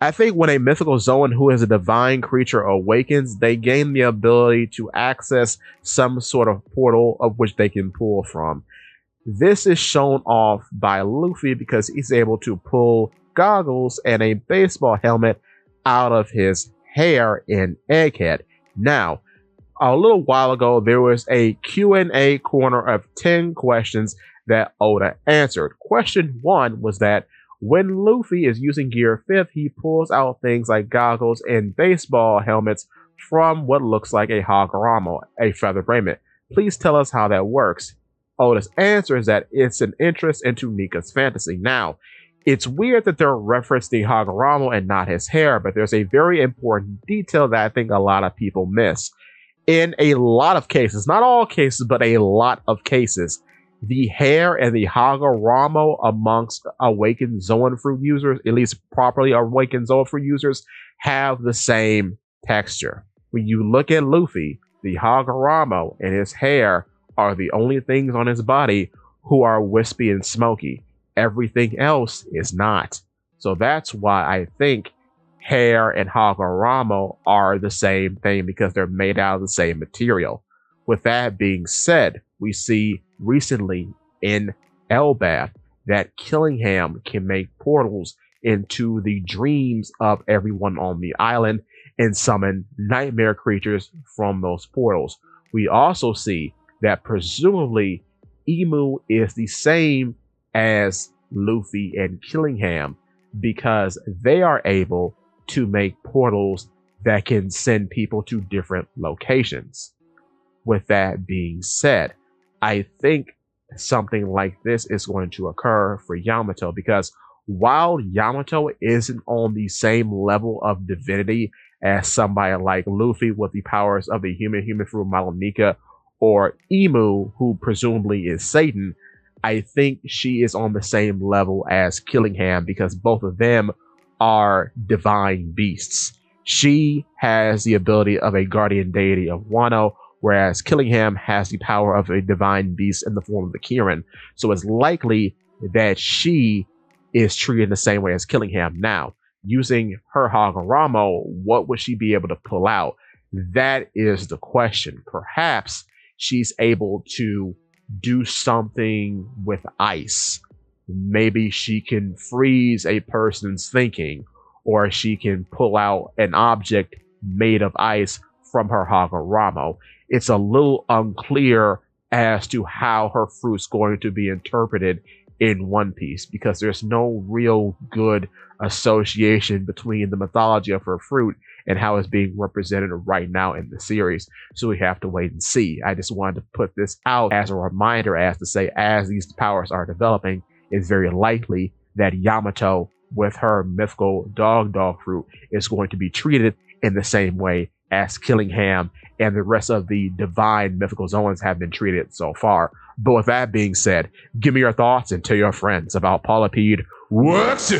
I think when a mythical Zoan who is a divine creature awakens, they gain the ability to access some sort of portal of which they can pull from. This is shown off by Luffy because he's able to pull goggles and a baseball helmet out of his hair in Egghead. Now, a little while ago, there was a Q&A corner of 10 questions that Oda answered. Question 1 was that when Luffy is using Gear 5th, he pulls out things like goggles and baseball helmets from what looks like a Hagoromo, a feather raiment. Please tell us how that works. Oda's answer is that it's an interest into Nika's fantasy. Now, it's weird that they're referencing Hagoromo and not his hair, but there's a very important detail that I think a lot of people miss. In a lot of cases, not all cases, but a lot of cases, the hair and the Hagoromo amongst awakened Zoan fruit users, at least properly awakened Zoan fruit users, have the same texture. When you look at Luffy, the Hagoromo and his hair are the only things on his body who are wispy and smoky. Everything else is not. So that's why I think hair and Hagoromo are the same thing, because they're made out of the same material. With that being said, we see recently in Elbath that Killingham can make portals into the dreams of everyone on the island and summon nightmare creatures from those portals. We also see that presumably Emu is the same as Luffy and Killingham, because they are able to make portals that can send people to different locations. With that being said, I think something like this is going to occur for Yamato, because while Yamato isn't on the same level of divinity as somebody like Luffy with the powers of the human fruit model Nika, or Emu, who presumably is Satan, I think she is on the same level as Killingham, because both of them are divine beasts. She has the ability of a guardian deity of Wano, whereas Killingham has the power of a divine beast in the form of the Kirin. So it's likely that she is treated the same way as Killingham. Now, using her Hagoromo, what would she be able to pull out? That is the question. Perhaps she's able to do something with ice. Maybe she can freeze a person's thinking, or she can pull out an object made of ice from her Hagoromo. It's a little unclear as to how her fruit's going to be interpreted in One Piece, because there's no real good association between the mythology of her fruit and how it's being represented right now in the series. So we have to wait and see. I just wanted to put this out as a reminder, as to say, as these powers are developing, it's very likely that Yamato, with her mythical dog fruit, is going to be treated in the same way as Killingham and the rest of the divine mythical Zoans have been treated so far. But with that being said, give me your thoughts and tell your friends about Polypede Works.